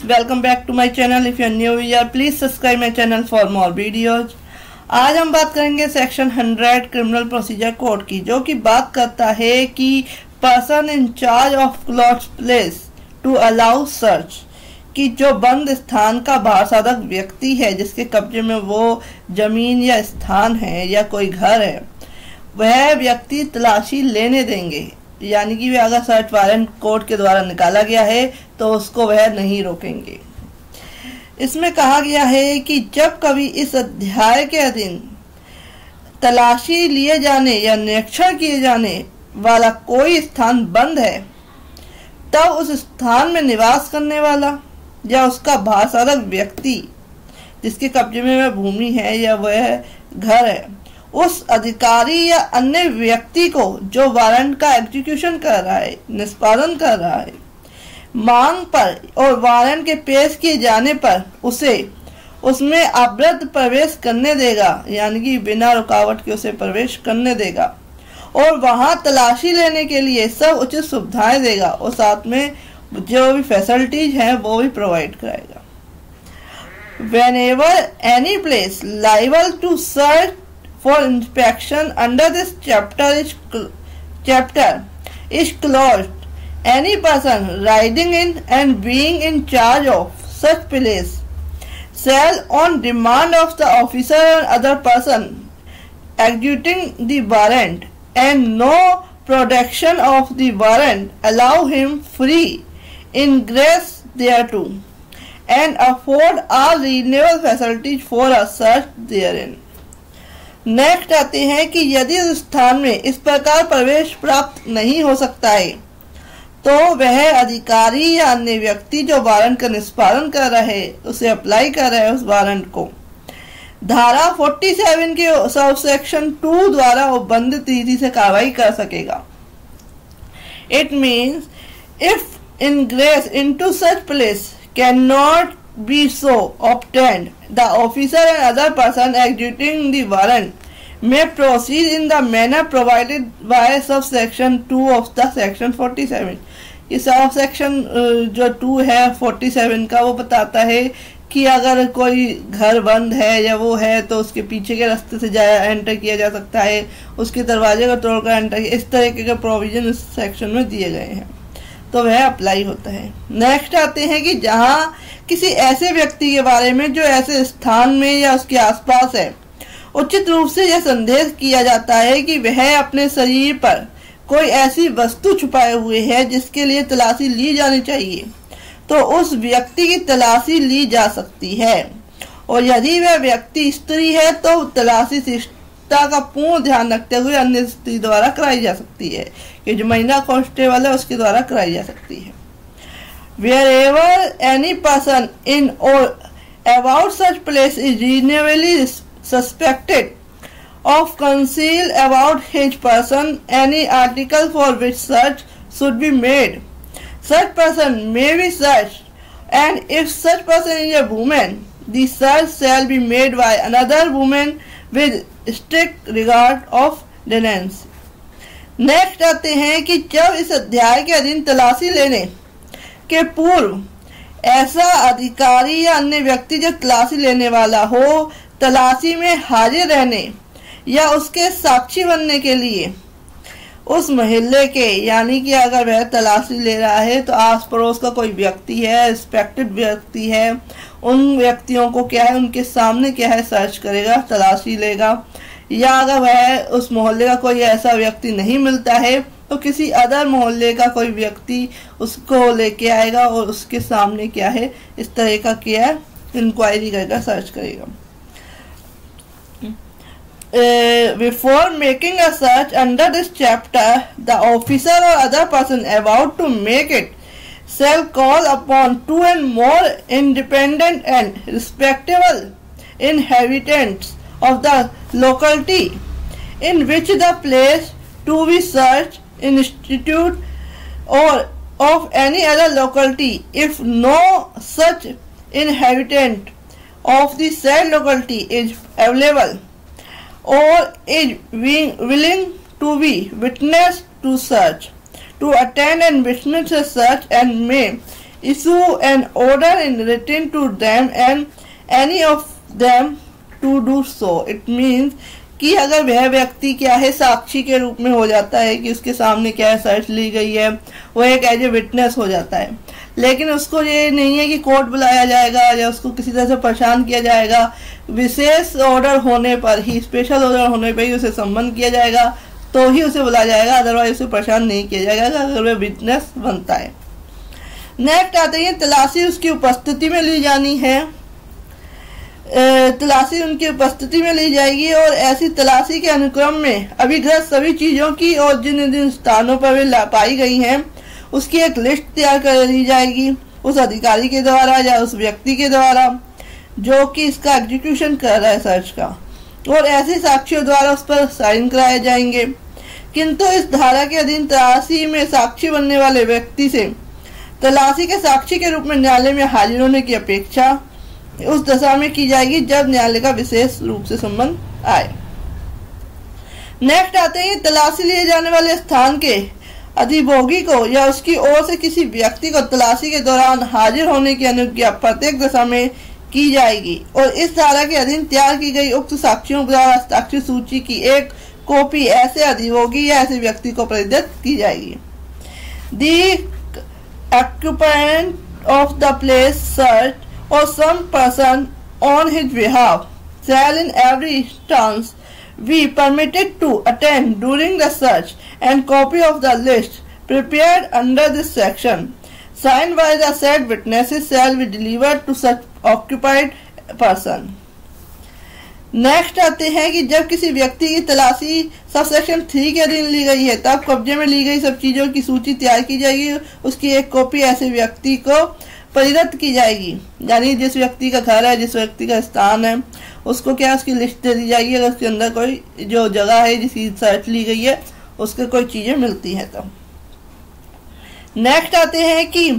welcome back to my channel. If you are new here, please subscribe my channel for more videos. आज हम बात करेंगे section 100 criminal procedure code की, जो कि बात करता है कि person in charge of closed place to allow search, कि जो बंद स्थान का बारसाधक व्यक्ति है जिसके कब्जे में वो जमीन या स्थान है या कोई घर है, वह व्यक्ति तलाशी लेने देंगे। यानी कि वह अगर सर्च वारंट कोर्ट के द्वारा निकाला गया है तो उसको वह नहीं रोकेंगे। इसमें कहा गया है कि जब कभी इस अध्याय के अधीन तलाशी लिए जाने या निरीक्षण किए जाने वाला कोई स्थान बंद है, तब उस स्थान में निवास करने वाला या उसका बारसाधक व्यक्ति जिसके कब्जे में वह भूमि है या वह घर है, उस अधिकारी या अन्य व्यक्ति को जो वारंट का एग्जीक्यूशन कर रहा है, निष्पादन कर रहा है, मांग पर और वारंट के पेश किए जाने पर उसे उसमें अवैध प्रवेश करने देगा, यानी कि बिना रुकावट के उसे प्रवेश करने देगा और वहां तलाशी लेने के लिए सब उचित सुविधाएं देगा और साथ में जो भी फैसिलिटीज हैं वो भी प्रोवाइड कराएगा। Whenever any place liable to search for inspection under this chapter is closed, any person riding in and being in charge of such place shall, on demand of the officer or other person executing the warrant and no production of the warrant, allow him free ingress thereto and afford all reasonable facilities for a search therein. Next आते हैं कि यदि उस स्थान में इस प्रकार प्रवेश प्राप्त नहीं हो सकता है तो वह अधिकारी या अन्य व्यक्ति जो वारंट का निष्पादन कर रहा है, उसे अप्लाई कर रहा है उस वारंट को, धारा 47 के सब सेक्शन 2 द्वारा उपबंधित रीति से कार्रवाई कर सकेगा। It means if ingress into such place cannot be so obtained, the officer and other person executing the warrant may proceed in the manner provided by subsection 2 of the section 47. ये subsection जो 2 है 47 का, वो बताता है कि अगर कोई घर बंद है या वो है तो उसके पीछे के रास्ते से एंटर किया जा सकता है, उसके दरवाजे को तोड़कर एंटर, इस तरीके के प्रोविजन इस सेक्शन में दिए गए हैं, तो वह अप्लाई होता है। नेक्स्ट आते हैं कि जहां किसी ऐसे व्यक्ति के बारे में जो ऐसे स्थान में या उसके आसपास है, उचित रूप से यह संदेह किया जाता है कि वह अपने शरीर पर कोई ऐसी वस्तु छुपाए हुए है जिसके लिए तलाशी ली जानी चाहिए, तो उस व्यक्ति की तलाशी ली जा सकती है। और यदि वह व्यक्ति स्त्री है तो तलाशी का पूर्ण ध्यान रखते हुए अन्य स्त्री द्वारा कराई जा सकती है, कि जो महिला कांस्टेबल है उसके द्वारा कराई जा सकती है। Wherever any person in or about such place is reasonably suspected of conceal about his person any article for which search should be made, such person may be searched, and if such person is a woman, the search shall be made by another woman with strict regard of decency. Next आते हैं कि जब इस अध्याय के अधीन तलाशी लेने के पूर्व ऐसा अधिकारी या अन्य व्यक्ति जो तलाशी लेने वाला हो, तलाशी में हाजिर रहने या उसके साक्षी बनने के लिए उस मोहल्ले के, यानी कि अगर वह तलाशी ले रहा है तो आस पड़ोस का कोई व्यक्ति है, रिस्पेक्टेड व्यक्ति है, उन व्यक्तियों को क्या है, उनके सामने क्या है सर्च करेगा, तलाशी लेगा। या अगर वह उस मोहल्ले का कोई ऐसा व्यक्ति नहीं मिलता है तो किसी अदर मोहल्ले का कोई व्यक्ति उसको लेके आएगा और उसके सामने क्या है इस तरह का क्या है इंक्वायरी करेगा, सर्च करेगा। Before making a search under this chapter, the officer or other person about to make it shall call upon 2 and more independent and respectable inhabitants of the locality in which the place to be searched institute or of any other locality, if no such inhabitant of the said locality is available or is willing to be witness to search, to attend and witness a search, and may issue an order in written to them and any of them to do so. It means कि अगर वह व्यक्ति क्या है साक्षी के रूप में हो जाता है कि उसके सामने क्या है सर्च ली गई है, वो एक एज ए विटनेस हो जाता है, लेकिन उसको ये नहीं है कि कोर्ट बुलाया जाएगा या उसको किसी तरह से परेशान किया जाएगा। विशेष ऑर्डर होने पर ही, स्पेशल ऑर्डर होने पर ही उसे सम्मन किया जाएगा, तो ही उसे बुलाया जाएगा, अदरवाइज उसे परेशान नहीं किया जाएगा अगर वह विटनेस बनता है। नेक्स्ट आते हैं तलाशी उसकी उपस्थिति में ली जानी है। तलाशी उनकी उपस्थिति में ली जाएगी और ऐसी तलाशी के अनुक्रम में अभिग्रस्त सभी चीजों की और जिन जिन स्थानों पर वे पाई गई हैं उसकी एक लिस्ट तैयार कर ली जाएगी उस अधिकारी के द्वारा या उस व्यक्ति के द्वारा जो कि इसका एग्जीक्यूशन कर रहा है सर्च का, और ऐसे साक्षियों द्वारा उस पर साइन कराए जाएंगे। किंतु इस धारा के अधीन तलाशी में साक्षी बनने वाले व्यक्ति से तलाशी के साक्षी के रूप में न्यायालय में हाजिर होने की अपेक्षा उस दशा में की जाएगी जब न्यायालय का विशेष रूप से संबंध आए। नेक्स्ट आते हैं तलाशी लिए जाने वाले स्थान के अधिभोगी को या उसकी ओर से किसी व्यक्ति को तलाशी के दौरान हाजिर होने की अनुज्ञा प्रत्येक दशा में की जाएगी और इस धारा के अधीन तैयार की गई उक्त साक्षियों द्वारा साक्षी सूची की एक कॉपी ऐसे अधिभोगी या ऐसे व्यक्ति को प्रदत्त की जाएगी। The occupant of the place searched or some person on his behalf shall in every instance be permitted to attend during the search, and copy of the list prepared under this section signed by the said witnesses shall be delivered to such occupied person. Next आते हैं कि जब किसी व्यक्ति की तलाशी sub section 3 के अधीन ली गई है तब कब्जे में ली गई सब चीजों की सूची तैयार की जाएगी, उसकी एक कॉपी ऐसे व्यक्ति को प्रदत्त की जाएगी, यानी जिस व्यक्ति का घर है, जिस व्यक्ति का स्थान है, उसको क्या उसकी लिस्ट दे दी जाएगी अगर उसके अंदर कोई जो जगह है जिसकी सर्च ली गई है उसके कोई चीजें मिलती हैं तो। नेक्स्ट आते हैं कि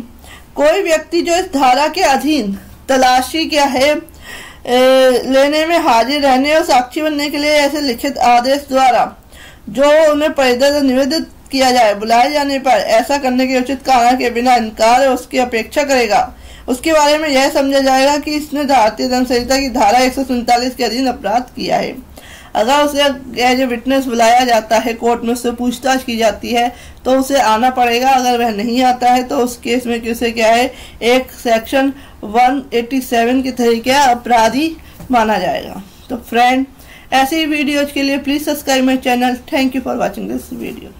कोई व्यक्ति जो इस धारा के अधीन तलाशी क्या है लेने में हाजिर रहने और साक्षी बनने के लिए ऐसे लिखित आदेश द्वारा जो उन्हें प्रदत्त निवेदित किया जाए बुलाए जाने पर ऐसा करने के उचित कारण के बिना इनकार और उसकी अपेक्षा करेगा, उसके बारे में यह समझा जाएगा कि इसने भारतीय दंड संहिता की धारा 147 के अधीन अपराध किया है। अगर उसे एज ए विटनेस बुलाया जाता है, कोर्ट में उससे पूछताछ की जाती है तो उसे आना पड़ेगा। अगर वह नहीं आता है तो उस केस में उसे क्या है एक सेक्शन 187 के तहत क्या अपराधी माना जाएगा। तो फ्रेंड, ऐसे ही वीडियोज के लिए please subscribe my channel. Thank you for watching this video.